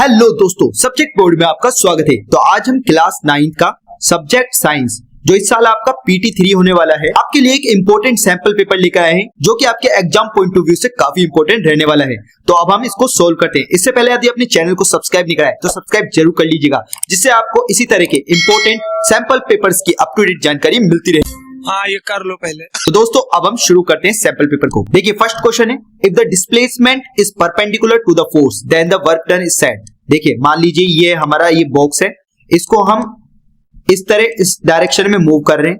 Hello दोस्तों, subject board में आपका स्वागत है। तो आज हम क्लास 9 का सब्जेक्ट साइंस जो इस साल आपका PT3 होने वाला है, आपके लिए एक इंपॉर्टेंट सैंपल पेपर लेकर आए हैं जो कि आपके एग्जाम पॉइंट ऑफ व्यू से काफी इंपॉर्टेंट रहने वाला है। तो अब हम इसको सोल्व करते हैं। इससे पहले यदि अपने चैनल को सब्सक्राइब नहीं करा है तो सब्सक्राइब जरूर कर लीजिएगा, जिससे आपको इसी तरह के इंपॉर्टेंट सैंपल पेपर्स की अप टू डेट जानकारी मिलती रहे। हाँ, ये कर लो पहले। तो दोस्तों अब हम शुरू करते हैं सैंपल पेपर को। देखिए फर्स्ट क्वेश्चन है, if the displacement is perpendicular to the force then the work done is set. देखिए मान लीजिए ये हमारा ये बॉक्स है, इसको हम इस तरह इस डायरेक्शन में मूव कर रहे हैं,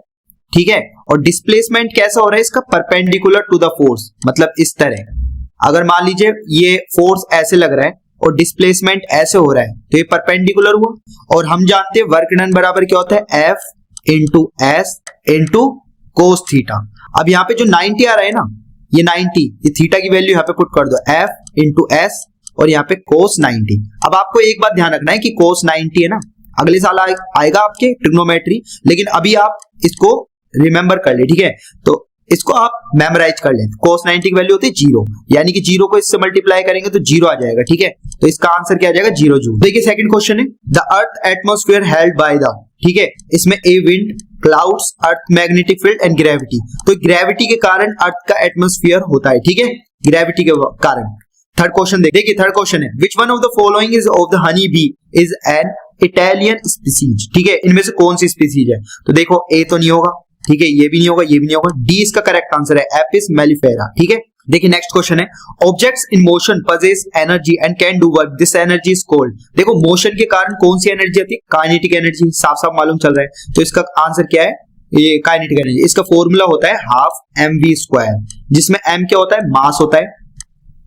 ठीक है। और डिस्प्लेसमेंट कैसा हो रहा है इसका, परपेंडिकुलर टू द फोर्स, मतलब इस तरह। अगर मान लीजिए ये फोर्स ऐसे लग रहा है और डिस्प्लेसमेंट ऐसे हो रहा है तो ये परपेंडिकुलर हुआ। और हम जानते हैं वर्क डन बराबर क्या होता है, F into S into cos theta. अब यहाँ पे जो 90 आ रहा है ना, ये 90, ये थीटा की वैल्यू यहाँ पे पुट कर दो, F इंटू एस और यहाँ पे कोस 90। अब आपको एक बात ध्यान रखना है कि कोस 90 है ना, अगले साल आएगा आपके ट्रिग्नोमेट्री, लेकिन अभी आप इसको रिमेंबर कर ले, ठीक है। तो इसको आप मेमोराइज कर लें। कोस 90 की वैल्यू होती है 0, यानी कि 0 को इससे मल्टीप्लाई करेंगे तो 0 आ जाएगा, ठीक है। तो इसका आंसर क्या आ जाएगा, 0 जूल। देखिए सेकंड क्वेश्चन है, the earth atmosphere held by the, ठीक है। इसमें a wind, clouds, earth magnetic field and gravity. तो ग्रेविटी के कारण अर्थ का एटमॉस्फेयर होता है, ठीक है, ग्रेविटी के कारण। थर्ड क्वेश्चन देखिए, थर्ड क्वेश्चन है, which one of the following is of the honey bee is an Italian species, ठीक है। इनमें से कौन सी स्पीसीज है, तो देखो ए तो नहीं होगा, ठीक है, ये भी नहीं होगा, ये भी नहीं होगा, डी इसका करेक्ट आंसर है, एपिस मेलिफेरा, ठीक है। देखिए नेक्स्ट क्वेश्चन है, objects in motion possess energy and can do work, this energy is called. देखो मोशन के कारण कौन सी एनर्जी आती है, काइनेटिक एनर्जी, साफ साफ मालूम चल रहा है। तो इसका आंसर क्या है, ये काइनेटिक एनर्जी। इसका फॉर्मूला होता है हाफ mv², जिसमें m क्या होता है, मास होता है,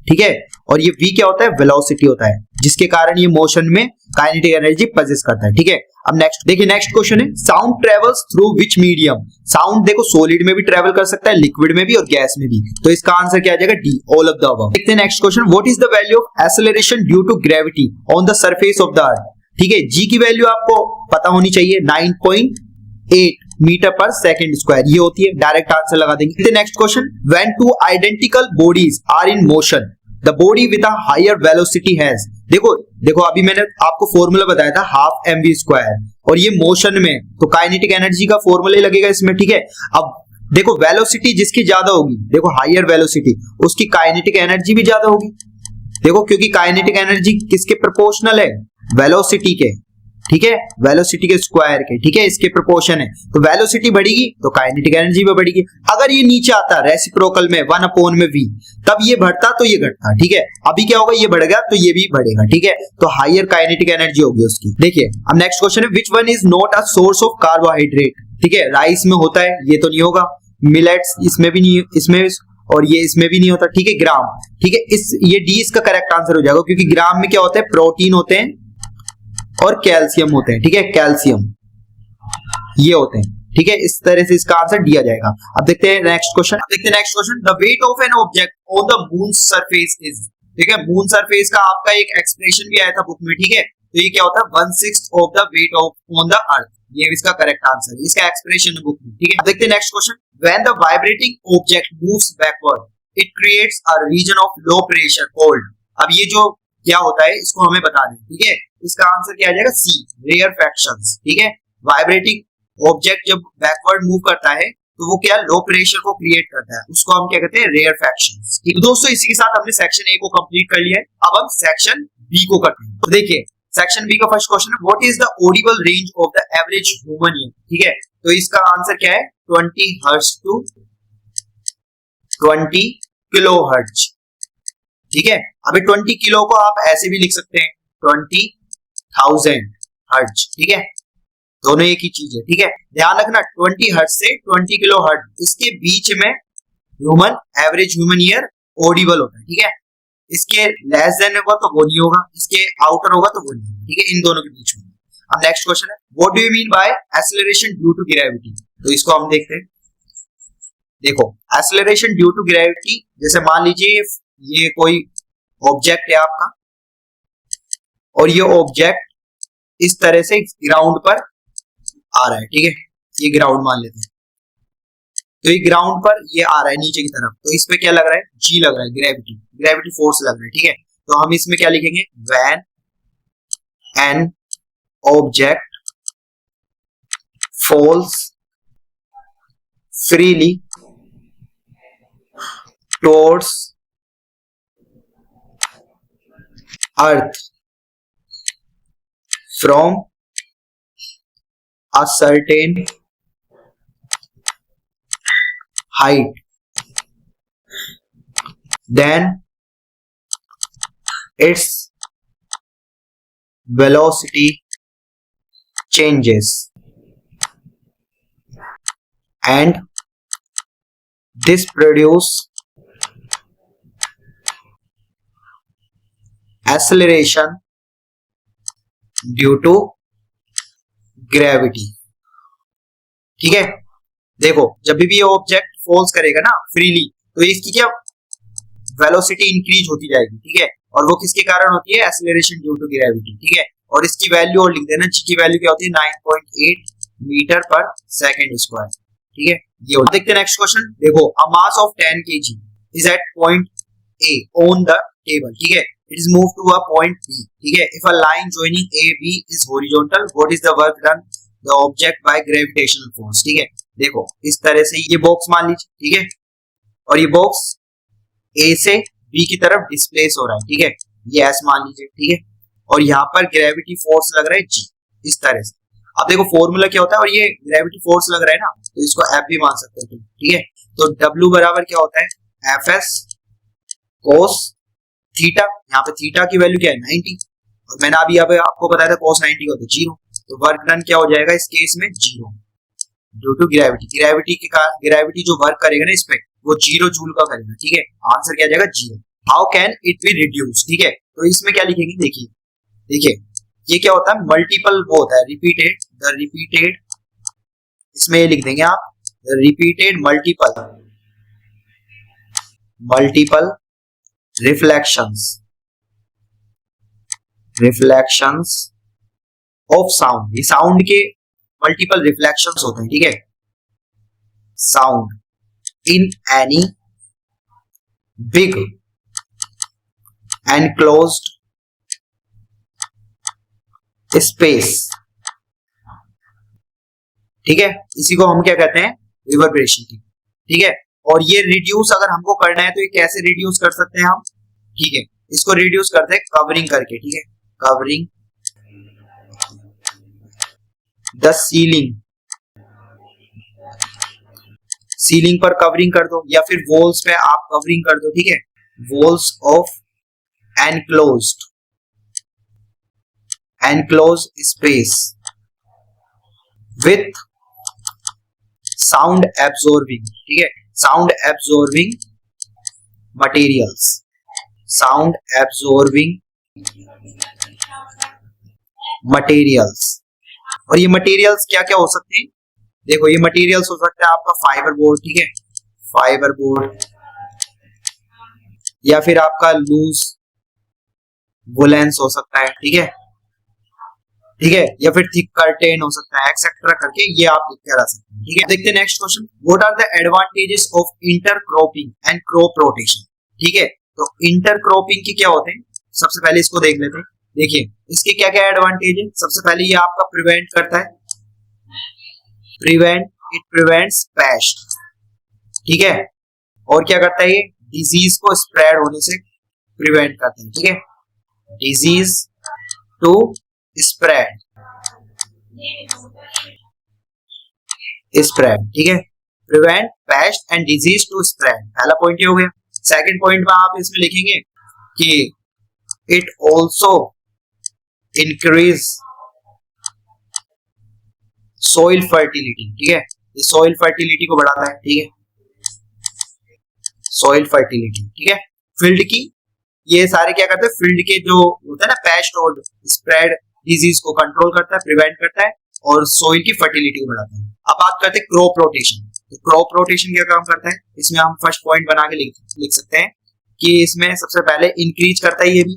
ठीक है, और ये v क्या होता है, वेलोसिटी होता है, जिसके कारण ये मोशन में काइनेटिक एनर्जी पजेस करता है, ठीक है। अब नेक्स्ट देखिए, नेक्स्ट क्वेश्चन है, sound travels through which medium. Sound देखो सॉलिड में भी ट्रेवल कर सकता है, लिक्विड में भी और गैस में भी। तो इसका आंसर क्या आ जाएगा, D, all of the above. देखते हैं next question, what is the value of acceleration due to gravity on the surface of the earth, ठीक है। जी की वैल्यू आपको पता होनी चाहिए, 9.8 मीटर पर सेकंड स्क्वायर, ये होती है, डायरेक्ट आंसर लगा देंगे। Next question, when two identical bodies are in motion the body with a higher velocity has. देखो देखो अभी मैंने आपको फॉर्मूला बताया था हाफ mv², और ये मोशन में तो काइनेटिक एनर्जी का फॉर्मूला ही लगेगा इसमें, ठीक है। अब देखो वेलोसिटी जिसकी ज्यादा होगी, देखो हायर वेलोसिटी, उसकी काइनेटिक एनर्जी भी ज्यादा होगी। देखो क्योंकि काइनेटिक एनर्जी किसके प्रोपोर्शनल है, वेलोसिटी के, ठीक है, वेलोसिटी के स्क्वायर के, ठीक है, इसके प्रोपोर्शन है। तो वेलोसिटी बढ़ेगी तो काइनेटिक एनर्जी भी बढ़ेगी। अगर ये नीचे आता रेसिप्रोकल में 1/v, तब ये बढ़ता तो ये घटता, ठीक है। अभी क्या होगा, ये बढ़ गया तो ये भी बढ़ेगा, ठीक है। तो हायर काइनेटिक एनर्जी होगी उसकी। देखिए अब नेक्स्ट क्वेश्चन है, which one is not a source of carbohydrate, ठीक है। राइस में होता है, ये तो नहीं होगा, मिलेट्स इसमें भी नहीं, इसमें और ये इसमें भी नहीं होता, ठीक है। ग्राम, ठीक है, इस ये डी इसका करेक्ट आंसर हो जाएगा, क्योंकि ग्राम में क्या होता है, प्रोटीन होते हैं और कैल्शियम होते हैं, ठीक है, कैल्शियम ये होते हैं, ठीक है। इस तरह से इसका आंसर दिया जाएगा। अब देखते हैं next question, the weight of an object on the moon surface is, ठीक है। मून सरफेस का आपका एक एक्सप्रेशन भी आया था बुक में, ठीक है। तो ये क्या होता है, 1/6 of the weight of on the earth, ये इसका करेक्ट आंसर है, इसका एक्सप्रेशन है बुक में, ठीक है। अब देखते हैं next question, when the vibrating object moves backward it creates a region of low pressure called. अब ये जो क्या होता है इसको हमें बताना है, ठीक है। इसका आंसर क्या आ जाएगा, सी, रेयरफैक्शंस, ठीक है। वाइब्रेटिंग ऑब्जेक्ट जब बैकवर्ड मूव करता है तो वो क्या लो प्रेशर को क्रिएट करता है, उसको हम क्या कहते हैं, रेयरफैक्शंस। तो दोस्तों इसी के साथ हमने सेक्शन ए को कंप्लीट कर लिया है। अब हम सेक्शन बी को करते हैं। तो देखिए सेक्शन बी का फर्स्ट क्वेश्चन है, what is the Audible range of the average human ear, ठीक है। तो इसका आंसर क्या है, 20 हर्ट्ज टू 20 किलोहर्ट्ज, ठीक है। अभी 20 किलो को आप ऐसे भी लिख सकते हैं 20,000 हर्ट्ज, ठीक है, दोनों एक ही चीज है, ठीक है। ध्यान रखना 20 हर्ट्ज से 20 किलो हर्ट्ज, इसके बीच में human average human ear Audible होता है, ठीक है। इसके लेस देन होगा तो वो नहीं होगा, इसके आउटर होगा तो वो नहीं, ठीक है, इन दोनों के बीच में। अब नेक्स्ट क्वेश्चन है, what do you mean by acceleration due to gravity. तो इसको हम देखते हैं। देखो एक्सेलरेशन ड्यू टू ग्रेविटी, जैसे मान लीजिए ये कोई ऑब्जेक्ट है आपका, और ये ऑब्जेक्ट इस तरह से ग्राउंड पर आ रहा है, ठीक है, ये ग्राउंड मान लेते हैं। तो ये ग्राउंड पर ये आ रहा है नीचे की तरफ, तो इस पे क्या लग रहा है, जी लग रहा है, ग्रेविटी फोर्स लग रहा है, ठीक है। तो हम इसमें क्या लिखेंगे, when an object falls freely towards earth from a certain height, then its velocity changes, and this produces acceleration due to gravity। ठीक है, देखो जब भी ये ऑब्जेक्ट फॉल्स करेगा ना फ्रीली, तो इसकी क्या वेलोसिटी इंक्रीज होती जाएगी। ठीक है, और वो किसके कारण होती है? Acceleration due to gravity. ठीक है, और इसकी वैल्यू और लिख देना, जी की वैल्यू क्या होती है? 9.8 मीटर पर सेकंड स्क्वायर। ठीक है, ये और देखते हैं नेक्स्ट क्वेश्चन। देखो, a mass of 10 kg is at point A on the table. ठीक है, it is move to a point B. ठीक है, if a line joining A B is horizontal, what is the work done the object by gravitational force. ठीक है, देखो इस तरह से ये बॉक्स मान लीजिए। ठीक है, और ये बॉक्स ए से बी की तरफ डिस्प्लेस हो रहा है। ठीक है, ये एस मान लीजिए। ठीक है, और यहाँ पर ग्रेविटी फोर्स लग रहा है जी, इस तरह से। अब देखो फॉर्मूला क्या होता है, और ये ग्रेविटी फोर्स लग रहा है ना, तो इसको एफ भी मान सकते हो। ठीक है, तो डब्ल्यू बराबर क्या होता है? F S cos theta. यहाँ पे थीटा की वैल्यू क्या है? 90, और मैंने अभी आपको बताया था कोस 90 का होता है 0। तो वर्क डन क्या हो जाएगा इस केस में? 0 ड्यू टू ग्रेविटी। ग्रेविटी जो वर्क करेगा ना इस पे, वो 0 जूल का करेगा। ठीक है, आंसर क्या आ जाएगा? 0। How can it be reduce? ठीक है, तो इसमें क्या लिखेंगे? देखिए ये क्या होता है? मल्टीपल वो होता है रिपीटेड, द रिपीटेड, इसमें ये लिख देंगे आप repeated multiple reflections of sound. ये साउंड के मल्टीपल रिफ्लेक्शंस होते हैं। ठीक है, sound in any big enclosed space. ठीक है, इसी को हम क्या कहते हैं? रिवर्बरेशन। ठीक है, और ये रिड्यूस अगर हमको करना है तो ये कैसे रिड्यूस कर सकते हैं हम? ठीक है, इसको रिड्यूस करते हैं कवरिंग करके। ठीक है, कवरिंग द सीलिंग पर कवरिंग कर दो, या फिर वॉल्स पे आप कवरिंग कर दो। ठीक है, walls of enclosed space with sound absorbing। ठीक है, sound absorbing materials, और ये मटेरियल्स क्या क्या हो सकते हैं? देखो ये मटेरियल्स हो सकता है आपका फाइबर बोर्ड। ठीक है, फाइबर बोर्ड, या फिर आपका लूज वुलेंस हो सकता है। ठीक है, या फिर थिक कर्टेन हो सकता है, एक्सेट्रा करके ये आप लिख के रख सकते हैं। ठीक है, देखते हैं next question. What are the advantages of intercropping and crop rotation? ठीक है, तो इंटरक्रॉपिंग के क्या होते हैं? सबसे पहले इसको देख लेते हैं। देखिए इसके क्या क्या एडवांटेज है। सबसे पहले ये आपका प्रिवेंट करता है, इट प्रिवेंट्स पेस्ट। ठीक है, और क्या करता है? ये डिजीज को स्प्रेड होने से प्रिवेंट करते हैं। ठीक है, डिजीज टू स्प्रेड। ठीक है, prevent pest and disease to spread. पहला पॉइंट ये हो गया। सेकंड पॉइंट में आप इसमें लिखेंगे कि it also increase soil fertility. ठीक है, ये सोइल फर्टिलिटी को बढ़ाता है। ठीक है, सोइल फर्टिलिटी। ठीक है, फील्ड की ये सारे क्या करते हैं? फील्ड के जो होता है ना पेस्ट और स्प्रेड डिजीज को कंट्रोल करता है, प्रिवेंट करता है, और सोइल की फर्टिलिटी को बढ़ाता है। अब बात करते हैं क्रॉप रोटेशन। तो क्रॉप रोटेशन क्या काम करता है? इसमें हम फर्स्ट पॉइंट बना के लिख सकते हैं कि इसमें सबसे पहले इंक्रीज करता है, ये भी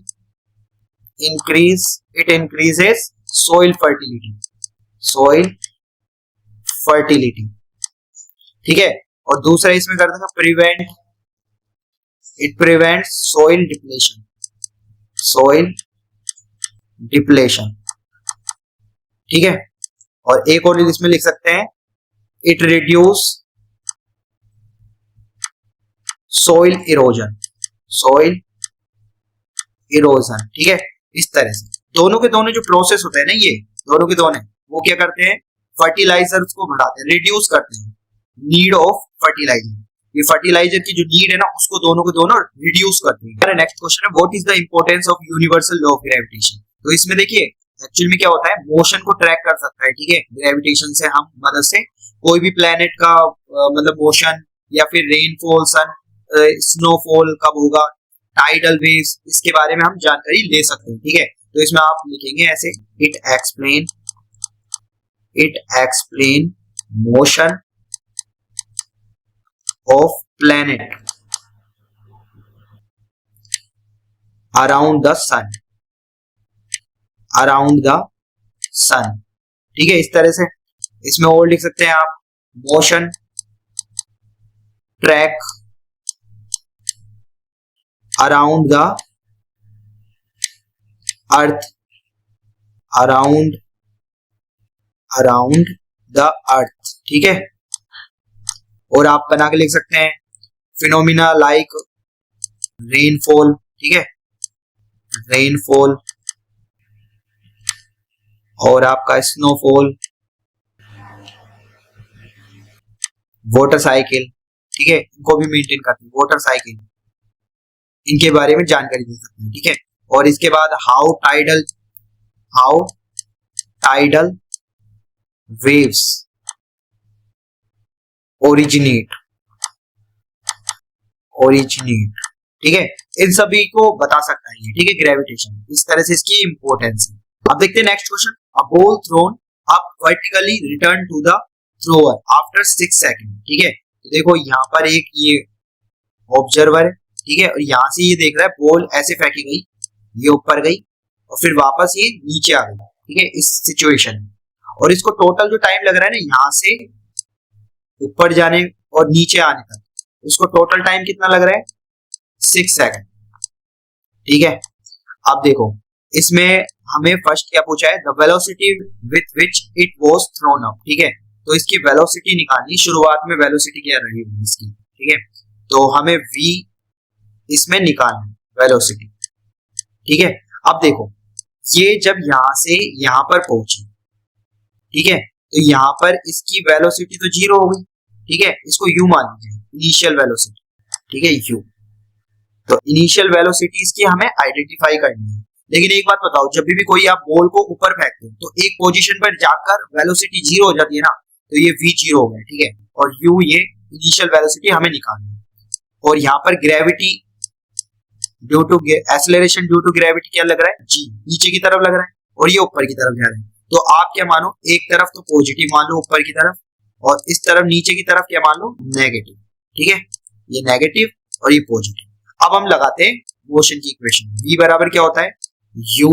इट इंक्रीजेस सोइल फर्टिलिटी। ठीक है, और दूसरा इसमें कर देगा इट प्रिवेंट्स सोइल डिप्लेशन। ठीक है। और एक और इसमें लिख सकते हैं it reduce soil erosion, soil erosion, ठीक है। इस तरह से दोनों के दोनों जो प्रोसेस होते हैं ना, ये दोनों के दोनों वो क्या करते हैं, फर्टिलाइजर्स को बढ़ाते हैं, रिड्यूस करते हैं नीड ऑफ फर्टिलाइजर। ये फर्टिलाइजर की जो नीड है ना, उसको दोनों के दोनों रिड्यूस करते हैं। नेक्स्ट क्वेश्चन है what is the importance of universal law of gravitation. तो इसमें देखिए एक्चुअल में क्या होता है, मोशन को ट्रैक कर सकता है, ठीक है, ग्रेविटेशन से हम मदद से कोई भी प्लेनेट का मतलब मोशन, या फिर रेनफॉल, सन स्नोफॉल कब होगा, टाइडल वेव्स, इसके बारे में हम जानकारी ले सकते हैं, ठीक है। तो इसमें आप लिखेंगे ऐसे it explain motion of planet around the sun, ठीक है। इस तरह से इसमें और लिख सकते हैं आप motion track around the earth, around the earth, ठीक है। और आप बना के लिख सकते हैं फिनोमिना लाइक रेनफॉल, ठीक है, रेनफॉल, और आपका स्नोफॉल, वाटर साइकिल, ठीक है, इनको भी मेंटेन करते हैं, वाटर साइकिल, इनके बारे में जानकारी दे सकते हैं, ठीक है। और इसके बाद हाउ टाइडल वेव्स ओरिजिनेट, ठीक है, इन सभी को बता सकता है ये, ठीक है, ग्रेविटेशन। इस तरह से इसकी इंपॉर्टेंस है। अब देखते हैं next question, a ball thrown up vertically return to the thrower after 6 second, ठीक है। तो देखो यहाँ पर एक ये ऑब्जर्वर है, ठीक है, और यहाँ से ये देख रहा है बॉल ऐसे फेंकी गई, ये ऊपर गई और फिर वापस ये नीचे आ गई, ठीक है, इस सिचुएशन में। और इसको टोटल जो टाइम लग रहा है ना, यहाँ से ऊपर जाने और नीचे आने तक, उसको टोटल टाइम कितना लग रहा है, 6 सेकंड, ठीक है। अब देखो इसमें हमें फर्स्ट क्या पूछा है, the velocity with which it was thrown up, ठीक है। तो इसकी वेलोसिटी निकालनी, शुरुआत में वेलोसिटी क्या रही इसकी, ठीक है। तो हमें v इसमें निकालना है वेलोसिटी, ठीक है। अब देखो ये जब यहां से यहां पर पहुंची, ठीक है, तो यहां पर इसकी वेलोसिटी तो 0 हो गई, ठीक है, इसको u मान लीजिए इनिशियल वेलोसिटी, ठीक है, u। तो इनिशियल वेलोसिटी इसकी हमें आइडेंटिफाई करनी है। लेकिन एक बात बताओ, जब भी कोई आप बॉल को ऊपर फेंकते हो तो एक पोजीशन पर जाकर वेलोसिटी 0 हो जाती है ना, तो ये v 0 हो गया, ठीक है, और u ये इनिशियल वेलोसिटी हमें निकालनी है। और यहाँ पर gravity due to acceleration due to gravity क्या लग रहा है, g, नीचे की तरफ लग रहा है और ये ऊपर की तरफ जा रहा है। तो आप क्या मानो, एक तरफ तो पॉजिटिव मान लो ऊपर की तरफ, और इस तरफ नीचे की तरफ क्या मान लो, नेगेटिव, ठीक है, ये नेगेटिव और ये पॉजिटिव। अब हम लगाते हैं मोशन की इक्वेशन, v बराबर क्या होता है, u,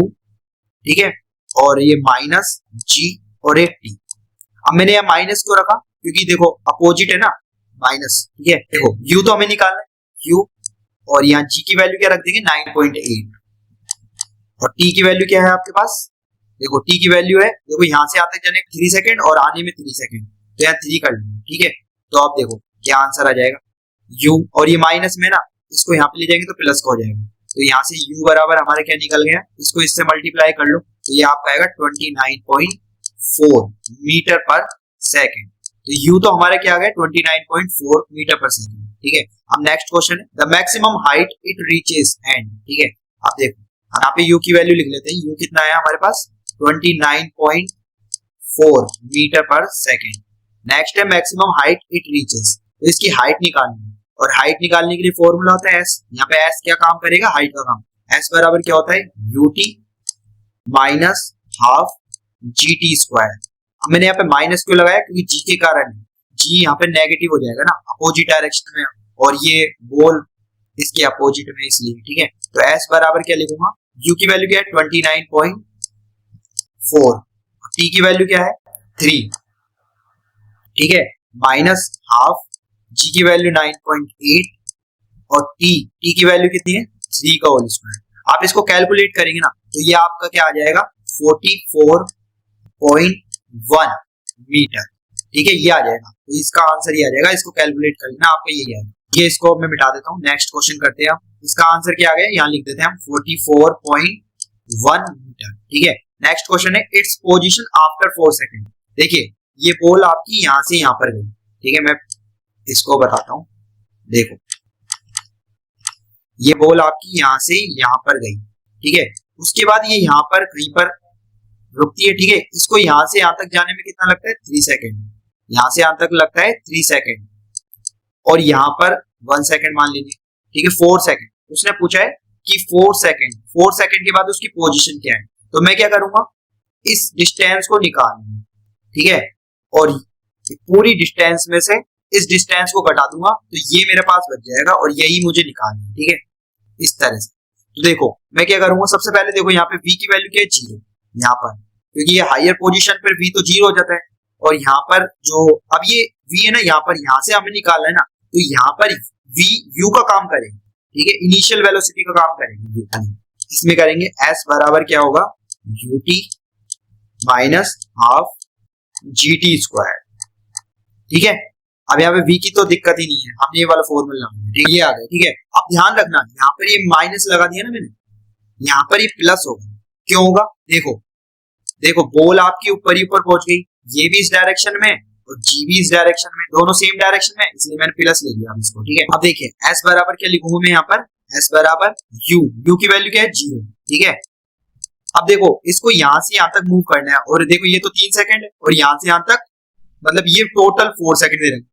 ठीक है, और ये माइनस g और एक t। अब मैंने यहाँ माइनस क्यों रखा, क्योंकि देखो अपोजिट है ना, माइनस, ठीक है। देखो u तो हमें निकालना है, u, और यहाँ g की वैल्यू क्या रख देंगे 9.8, और t की वैल्यू क्या है आपके पास, देखो t की वैल्यू है, देखो यहाँ से आते जाने 3 सेकंड और आने में 3 सेकंड, तो यहाँ 3 कर लेंगे, ठीक है। तो आप देखो क्या आंसर आ जाएगा, u, और ये माइनस में ना, इसको यहाँ पे ले जाएंगे तो प्लस का हो जाएगा। तो यहाँ से u बराबर हमारे क्या निकल गया, इसको इससे मल्टीप्लाई कर लो, तो ये आपका आएगा 29.4 मीटर पर सेकेंड। तो u तो हमारा क्या आ गया 29.4 मीटर पर सेकेंड, ठीक है। अब नेक्स्ट क्वेश्चन है, the maximum height it reaches and, ठीक है। अब देखो यहाँ पे u की वैल्यू लिख लेते हैं, u कितना है हमारे पास 29.4 मीटर पर सेकेंड। नेक्स्ट है मैक्सिमम हाइट इट रीचेस, तो इसकी हाइट निकालनी है, और हाइट निकालने के लिए फॉर्मूला होता है s। यहाँ पे s क्या काम करेगा, हाइट का काम। s बराबर क्या होता है, ut minus half gt square. अब मैंने यहाँ पे माइनस क्यों लगाया, क्योंकि g के कारण g यहाँ पे नेगेटिव हो जाएगा ना, अपोजिट डायरेक्शन में, और ये बॉल इसके अपोजिट में, इसलिए, ठीक है। तो s बराबर क्या लिखूंगा, u की वैल्यू क्या है 29.4, t की वैल्यू क्या है 3, ठीक है, माइनस हाफ, g की वैल्यू 9.8 और t की वैल्यू कितनी है 3 का होल स्क्वायर। आप इसको कैलकुलेट करेंगे ना, तो ये आपका क्या आ जाएगा 44 0.1 मीटर। ठीक है, ये आ जाएगा, तो इसका आंसर ये आ जाएगा। इसको कैलकुलेट कर लेना, आपका यही आएगा। ये इसको मैं मिटा देता हूँ, नेक्स्ट क्वेश्चन करते हैं हम। इसका आंसर क्या आ गया, यहाँ लिख देते हैं हम 44.1 मीटर। ठीक है, नेक्स्ट क्वेश्चन है इट्स पोजीशन आफ्टर 4 सेकंड। देखिए ये बॉल आपकी यहाँ से यहाँ पर गई। ठीक है, मैं इसको बताता हूँ, देखो ये बॉल आपकी यहाँ से यहाँ पर गई। ठीक है, उसके बाद ये यहाँ पर कहीं पर रुकती है। ठीक है, इसको यहाँ से यहाँ तक जाने में कितना लगता है, 3 सेकंड। यहाँ से यहाँ तक लगता है 3 सेकंड, और यहाँ पर 1 सेकंड मान लीजिए। ठीक है, 4 सेकंड उसने पूछा है कि 4 सेकंड के बाद उसकी पोजीशन क्या है। तो मैं क्या करूंगा, इस डिस्टेंस को निकालूंगा। ठीक है, और पूरी डिस्टेंस में से इस डिस्टेंस को घटा दूंगा, तो ये मेरे पास बच जाएगा, और यही मुझे निकालना है। ठीक है, इस तरह से। तो देखो मैं क्या करूंगा, सबसे पहले देखो यहाँ पे v की वैल्यू क्या है, 0 यहाँ पर, क्योंकि ये हायर पोजीशन पर v तो 0 हो जाता है। और यहाँ पर जो अब ये v है ना, यहाँ पर यहाँ से हमें निकालना है ना, तो यहाँ पर v u का काम करेंगे। ठीक है, इनिशियल वेलोसिटी का काम करेंगे। इसमें करेंगे s बराबर क्या होगा, ut minus half gt square. ठीक है, अब यहाँ पे v की तो दिक्कत ही नहीं है, हमने ये वाला फॉर्मूला लगाया। ठीक है, ये आ गया। ठीक है, अब ध्यान रखना, यहाँ पर ये माइनस लगा दिया ना मैंने, यहाँ पर ये प्लस होगा। क्यों होगा, देखो देखो बॉल आपकी ऊपर ही ऊपर पहुंच गई, ये भी इस डायरेक्शन में और जी भी इस डायरेक्शन में, दोनों सेम डायरेक्शन में, इसलिए मैंने प्लस ले लिया इसको। ठीक है, अब देखिए s बराबर क्या लिखूंगा मैं यहाँ पर, s बराबर u की वैल्यू क्या है, 0। ठीक है, अब देखो इसको यहाँ से यहाँ तक मूव करना है, और देखो ये तो 3 सेकंड है, और यहाँ से यहाँ तक मतलब ये टोटल 4 सेकंड दे रहे हैं,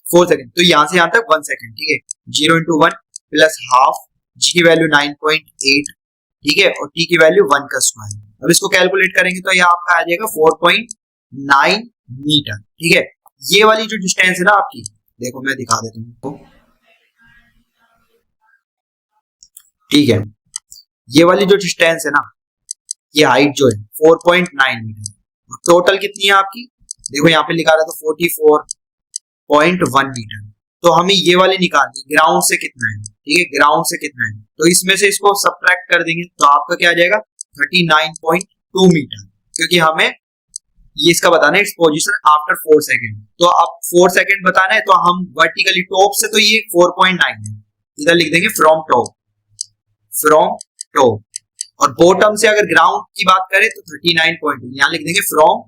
4 सेकंड, तो यहाँ से यहाँ तक 1 सेकंड। ठीक है, 0 into 1 प्लस हाफ, g की वैल्यू 9.8। ठीक है, और t की वैल्यू 1 का स्क्वायर। अब इसको कैलकुलेट करेंगे तो ये आपका आ जाएगा 4.9 मीटर। ठीक है, ये वाली जो डिस्टेंस है ना आपकी, देखो मैं दिखा देता हूँ आपको। ठीक है, ये वाली जो डिस्टेंस है ना, ये हाइट जो है 4.9 मीटर, टोटल कितनी है आपकी, देखो यहाँ पे लिखा रहा था 44.1 मीटर। तो हमें ये वाली निकालनी है, ग्राउंड से कितना है। ठीक है, ग्राउंड से कितना है, तो इसमें से इसको सब्ट्रैक्ट कर देंगे, तो आपका क्या आ जाएगा 39.2 मीटर, क्योंकि हमें ये इसका बताना है इट्स पोजीशन आफ्टर 4 सेकंड। तो अब 4 सेकंड बताना है, तो हम वर्टिकली टॉप से, तो ये 4.9 है, इधर लिख देंगे फ्रॉम टॉप, और बॉटम से अगर ग्राउंड की बात करें तो 39.2, यहाँ लिख देंगे फ्रॉम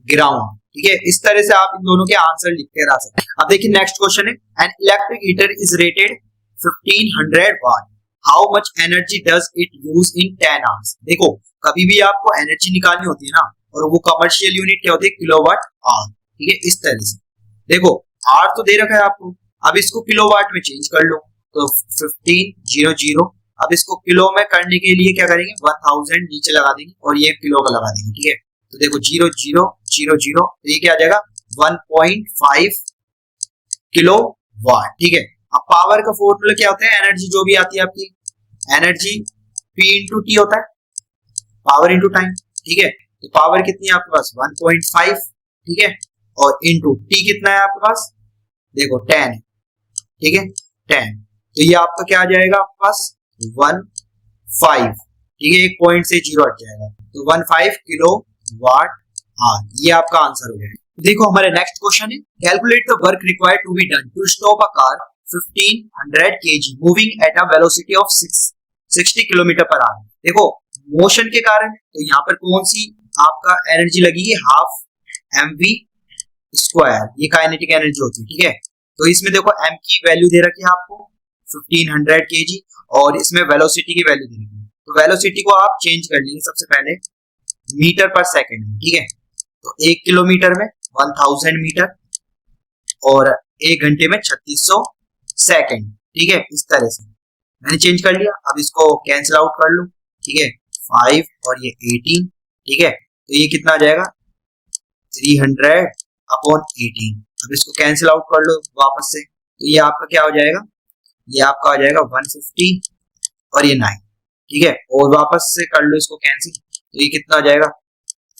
ग्राउंड। ठीक है, इस तरह से आप इन दोनों के आंसर लिखते रह सकते हैं। अब देखिए नेक्स्ट क्वेश्चन है, an electric heater is rated 1500 watt, how much energy does it use in 10 hours. देखो कभी भी आपको एनर्जी निकालनी होती है ना, और वो कमर्शियल यूनिट क्या होती है, किलोवाट आवर। ठीक है, इस तरह से देखो आर तो दे रखा है आपको, अब इसको किलोवाट में चेंज कर लो, तो 1500। अब इसको किलो में करने के लिए क्या करेंगे, 1000 नीचे लगा देंगे, और ये किलो का लगा देंगे। ठीक है, तो देखो 0000, तो ये क्या आ जाएगा 1.5 किलो वाट। ठीक है, अब पावर का फॉर्मूला क्या होता है, एनर्जी जो भी आती है आपकी, एनर्जी P इंटू टी होता है, पावर इंटू टाइम। ठीक है, तो पावर कितनी है आपके पास 1.5। ठीक है, और इंटू टी कितना है आपके पास, देखो 10 है। ठीक है, 10, तो ये आपका क्या आ जाएगा आपके पास 15। ठीक है, एक पॉइंट से 0 हट जाएगा, तो 15 किलो वाट आवर, ये आपका आंसर हो जाएगा। देखो हमारे नेक्स्ट क्वेश्चन है, calculate the work required to be done to stop a car 1500 kg moving at a velocity of 60 kilometre per hour. देखो मोशन के कारण, तो यहाँ पर कौन सी आपका एनर्जी लगेगी, हाफ mv स्क्वायर, ये काइनेटिक एनर्जी होती है। ठीक है, तो इसमें देखो m की वैल्यू दे रखी है आपको 1500 kg, और इसमें वेलोसिटी की वैल्यू दे रखी है। तो वेलोसिटी को आप चेंज कर लेंगे सबसे पहले मीटर पर सेकंड में। ठीक है, तो 1 किलोमीटर में 1000 मीटर, और 1 घंटे में 3600 सेकंड। ठीक है, इस तरह से मैंने चेंज कर लिया। अब इसको कैंसिल आउट कर लो। ठीक है, 5 और ये 18। ठीक है, तो ये कितना आ जाएगा 300/18। अब इसको कैंसिल आउट कर लो वापस से, तो ये आपका क्या हो जाएगा, ये आपका आ जाएगा 150 और ये 9। ठीक है, और वापस से कर लो इसको कैंसिल, तो ये कितना आ जाएगा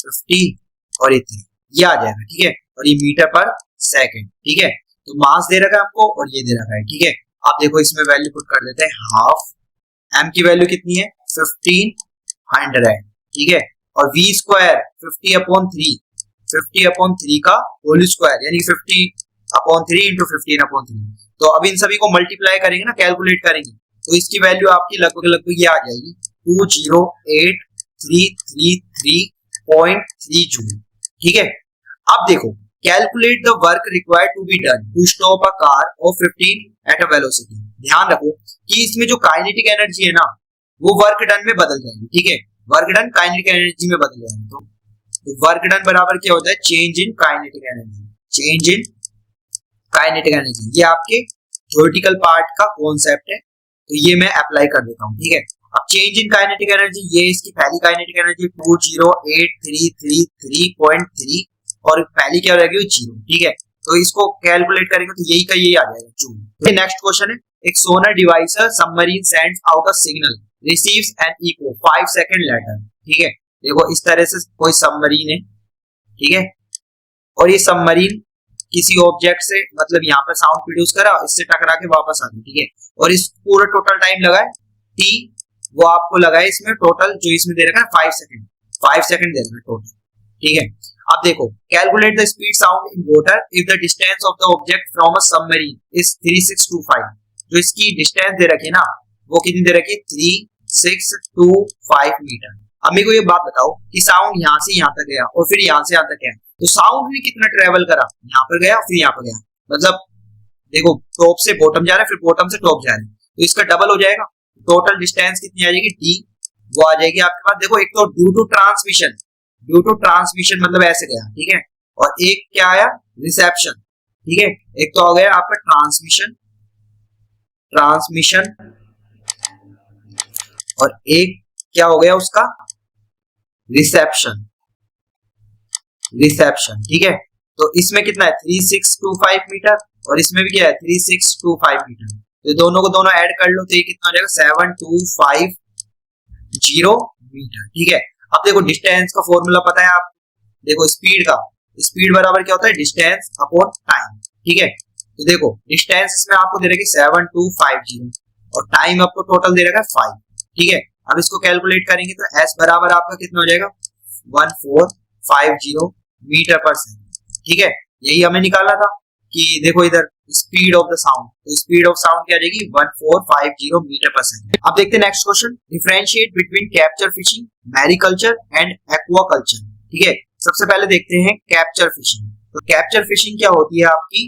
50 और ये 3, ये आ जाएगा। ठीक है, और ये मीटर पर सेकंड। ठीक है, तो मास दे रखा है आपको और ये दे रखा है। ठीक है, आप देखो इसमें वैल्यू पुट कर देते हैं, हाफ एम की वैल्यू कितनी है 1500। ठीक है, और v स्क्वायर 50/3 का होल स्क्वायर यानी 50/3 इंटू 15/3। तो अब इन सभी को मल्टीप्लाई करेंगे ना, कैलकुलेट करेंगे, तो इसकी वैल्यू आपकी लगभग ये आ जाएगी 208,333.3 जूल। ठीक है, अब देखो calculate the work required to be done to stop a car of 15 at a velocity. ध्यान रखो कि इसमें जो काइनेटिक एनर्जी है ना वो वर्क डन में बदल जाएगी। ठीक है, वर्क डन काइनेटिक एनर्जी में बदल जाएगी। तो वर्क डन बराबर क्या होता है, change in kinetic energy. Change in kinetic energy ये आपके थ्योरेटिकल पार्ट का कॉन्सेप्ट है, तो ये मैं अप्लाई कर देता हूँ। ठीक है, अब चेंज इन काइनेटिक एनर्जी, ये इसकी पहली काइनेटिक एनर्जी 208,333.3 और पहली क्या रहेगी 0। ठीक है, तो इसको कैलकुलेट करेंगे तो यही का यही आ जाएगा जूल। नेक्स्ट क्वेश्चन है, एक sonar device submarine sends out a signal receives an echo 5 second later. ठीक है, देखो इस तरह से कोई सबमरीन है। ठीक है, और ये सबमरीन किसी ऑब्जेक्ट से मतलब यहाँ पर साउंड प्रोड्यूस करा, इससे टकरा के वापस आ गई। ठीक है, और इस पूरा टोटल टाइम लगा है टी, वो आपको लगा है इसमें टोटल जो इसमें दे रखा है 5 सेकंड। 5 सेकंड दे रखा है टोटल। ठीक है, अब देखो calculate the speed sound in water if the distance of the object from a submarine is 3625। जो इसकी डिस्टेंस दे रखी है ना वो कितनी दे रखी है 3625 मीटर। अब मेरे को ये बात बताओ कि साउंड यहाँ से यहाँ तक गया और फिर यहाँ से यहाँ तक गया, तो साउंड ने कितना ट्रेवल करा, यहाँ पर गया फिर यहाँ पर गया, मतलब देखो टॉप से बॉटम जा रहा है फिर बॉटम से टॉप जा रहा है, तो इसका डबल हो जाएगा। टोटल डिस्टेंस कितनी आ जाएगी डी, वो आ जाएगी आपके पास। देखो एक तो ड्यू टू ट्रांसमिशन मतलब ऐसे गया। ठीक है, और एक क्या आया रिसेप्शन। ठीक है, एक तो आ गया आपका ट्रांसमिशन और एक क्या हो गया उसका रिसेप्शन। ठीक है, तो इसमें कितना है 3625 मीटर और इसमें भी क्या है 3625 मीटर, तो दोनों को दोनों ऐड कर लो तो ये कितना हो जाएगा 7250 मीटर। ठीक है, अब देखो डिस्टेंस का फॉर्मूला पता है आप, देखो स्पीड बराबर क्या होता है डिस्टेंस अपॉन टाइम। ठीक है, तो देखो डिस्टेंस इसमें आपको दे रखी 7250 और टाइम आपको टोटल दे रखा है 5। ठीक है, अब इसको कैलकुलेट करेंगे तो s बराबर आपका कितना हो जाएगा 1450 मीटर पर सेकंड। ठीक है, यही हमें निकालना था कि देखो इधर स्पीड ऑफ द साउंड, तो स्पीड ऑफ साउंड क्या आ जाएगी 1450 मीटर पर सेकंड। अब देखते हैं next question, differentiate between capture fishing, mariculture and aquaculture. ठीक है, सबसे पहले देखते हैं कैप्चर फिशिंग। तो कैप्चर फिशिंग क्या होती है आपकी,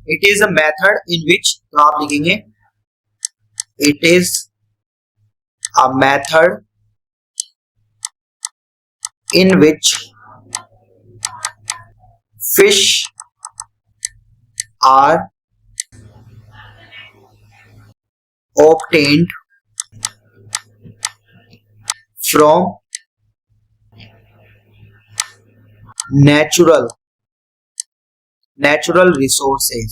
it is a method in which, तो आप लिखेंगे it is a method in which fish are obtained from natural resources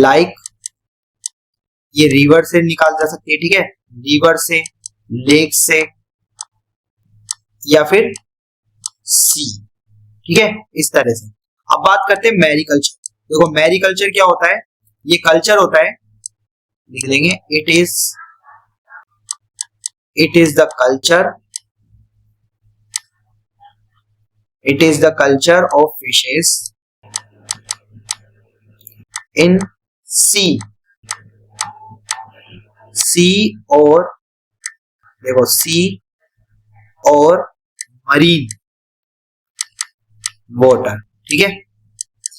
like ये रिवर से निकाल जा सकती है। ठीक है, रिवर से, लेक से या फिर सी। ठीक है, इस तरह से। अब बात करते हैं मैरीकल्चर। देखो मैरीकल्चर क्या होता है, ये कल्चर होता है, लिख लेंगे it is the culture of fishes in sea और देखो सी और मरीन वाटर। ठीक है,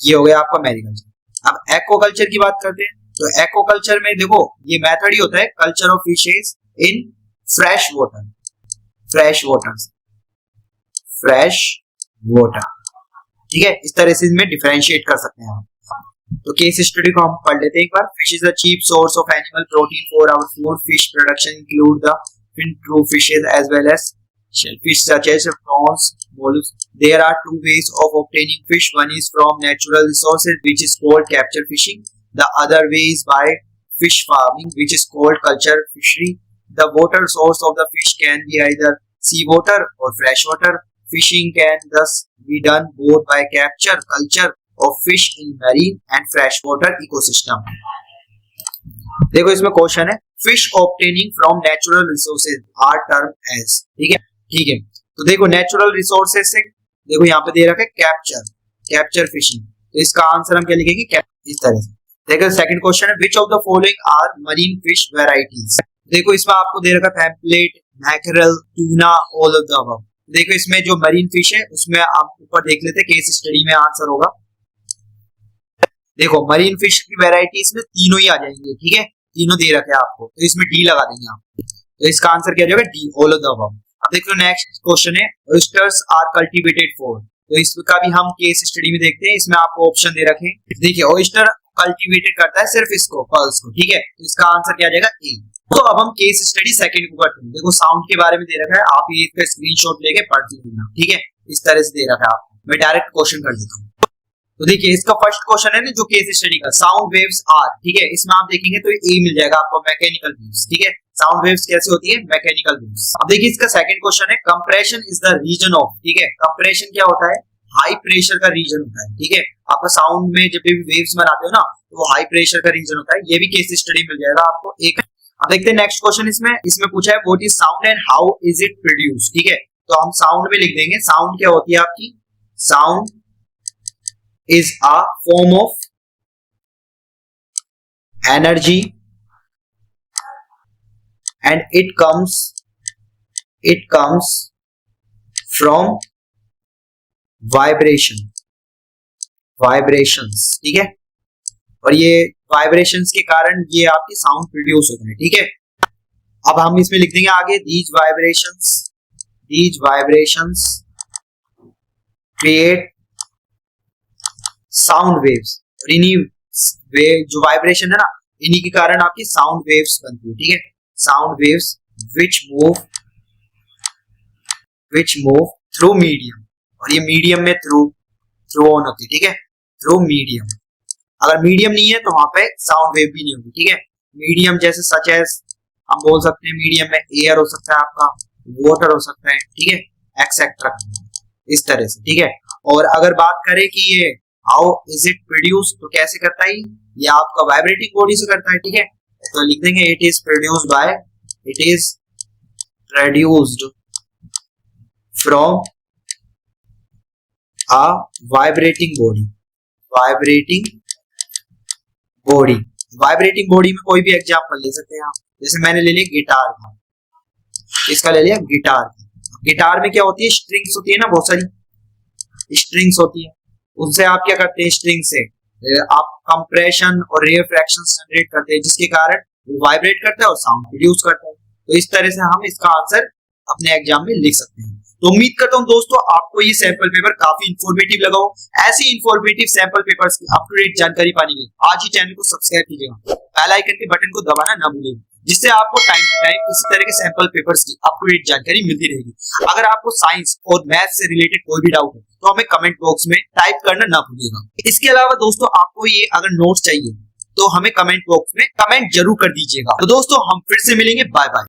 ये हो गया आपका मैरीकल्चर। अब एक्वाकल्चर की बात करते हैं, तो एक्वाकल्चर में देखो ये मेथड ही होता है culture of fishes in fresh water. ठीक है, इस तरह से इसमें डिफरेंशिएट कर सकते हैं हम। तो केस स्टडी को हम पढ़ लेते हैं एक बार। Fish is a cheap source of animal protein for our food. Fish production include the fin true fishes as well as shellfish such as prawns, mollusks. There are two ways of obtaining fish. One is from natural resources, which is called capture fishing. The other way is by fish farming, which is called culture fishery. The water source of the fish can be either seawater or freshwater. Fishing can thus be done both by capture, culture of fish in marine and freshwater ecosystem. देखो इसमें question है, fish obtaining from natural resources are term as. ठीक है, ठीक है। तो देखो natural resources से देखो यहाँ पे दे रखा है कैप्चर फिशिंग, तो इसका आंसर हम क्या लिखेंगे, इस तरह से। देखो सेकंड क्वेश्चन है which of the following are marine fish varieties. देखो इसमें आपको दे रखा है pomfret, mackerel, tuna, all of the above. देखो इसमें जो मरीन फिश है उसमें आप ऊपर देख लेते हैं, केस स्टडी में आंसर होगा। देखो मरीन फिश की वेराइटीज में तीनों ही आ जाएंगे, ठीक है, तीनों दे रखे हैं आपको, तो इसमें डी लगा देंगे आप, तो इसका आंसर क्या जाएगा, D, all of the above. अब देखो नेक्स्ट क्वेश्चन है ऑयस्टर्स आर कल्टीवेटेड फॉर। तो इसका भी हम केस स्टडी में देखते हैं, इसमें आपको ऑप्शन दे रखे हैं। देखिए ऑयस्टर कल्टीवेटेड करता है सिर्फ इसको, पर्ल्स को, ठीक है, तो इसका आंसर क्या जाएगा, ए। तो अब हम केस स्टडी सेकंड को करते हैं। देखो साउंड के बारे में दे रखा है, आप ये इसका स्क्रीनशॉट लेके पढ़ लेना, ठीक है, इस तरह से दे रखा है आपको। मैं डायरेक्ट क्वेश्चन कर देता हूँ। तो देखिए इसका फर्स्ट क्वेश्चन है ना जो केस स्टडी का, साउंड वेव्स आर, ठीक है, इसमें आप देखेंगे तो ए मिल जाएगा आपको, मैकेनिकल वेव्स, ठीक है, साउंड वेव्स कैसे होती है, मैकेनिकल वेव्स। अब देखिए इसका सेकंड क्वेश्चन है compression is the reason of, ठीक है, कंप्रेशन क्या होता है, हाई प्रेशर का रीजन होता है, ठीक है, आपका साउंड में जब भी वेव्स बनाते हो ना तो वो हाई प्रेशर का रीजन होता है, ये भी केस स्टडी मिल जाएगा आपको एक। अब देखते हैं नेक्स्ट क्वेश्चन, इसमें पूछा है what is sound and how is it produced, ठीक है, तो हम साउंड में लिख देंगे, साउंड क्या होती है आपकी, sound is a form of energy and it comes from vibrations, ठीक है, और ये vibrations के कारण ये आपकी साउंड प्रोड्यूस होता है, ठीक है। अब हम इसमें लिख देंगे आगे these vibrations create sound waves, और इन्हीं जो वाइब्रेशन है ना इन्हीं के कारण आपकी साउंड वेव्स बनती है, ठीक है, sound waves which move through medium, और ये मीडियम में थ्रू ऑन होती है, ठीक है, थ्रू मीडियम। अगर मीडियम नहीं है तो वहां पे साउंड वेव भी नहीं होगी, ठीक है। मीडियम जैसे सच एज हम बोल सकते हैं, मीडियम में एयर हो सकता है आपका, वाटर हो सकता है, ठीक है, एक्सेट्रा, इस तरह से, ठीक है। और अगर बात करें कि ये हाउ इज इट प्रोड्यूस, तो कैसे करता है ये आपका वाइब्रेटिंग बॉडी से करता है, ठीक है, तो लिख देंगे it is produced from a vibrating body में कोई भी एग्जांपल ले सकते हैं आप, जैसे मैंने ले लिया गिटार का, इसका ले लिया गिटार में क्या होती है, स्ट्रिंग्स होती है ना, बहुत सारी स्ट्रिंग्स होती है, उनसे आप क्या करते हैं, स्ट्रिंग से आप कंप्रेशन और रिफ्रैक्शन जनरेट करते हैं, जिसके कारण वो वाइब्रेट करता है और साउंड प्रोड्यूस करता है। तो इस तरह से हम इसका आंसर अपने एग्जाम में लिख सकते हैं। तो उम्मीद करता हूं दोस्तों आपको ये सैंपल पेपर काफी इंफॉर्मेटिव लगा हो। ऐसी इंफॉर्मेटिव सैंपल पेपर्स की अप टू डेट जानकारी पाने के लिए आज ही चैनल को सब्सक्राइब कीजिएगा, बेल आइकन के बटन को दबाना ना भूलिएगा, जिससे आपको टाइम टू टाइम इसी तरह के सैंपल पेपर्स की अप टू डेट जानकारी मिलती रहेगी। अगर आपको साइंस और मैथ से रिलेटेड कोई भी डाउट है तो हमें कमेंट बॉक्स में टाइप करना ना भूलिएगा। इसके अलावा दोस्तों आपको ये अगर नोट्स चाहिए तो हमें कमेंट बॉक्स में कमेंट जरूर कर दीजिएगा। तो दोस्तों हम फिर से मिलेंगे, बाय बाय।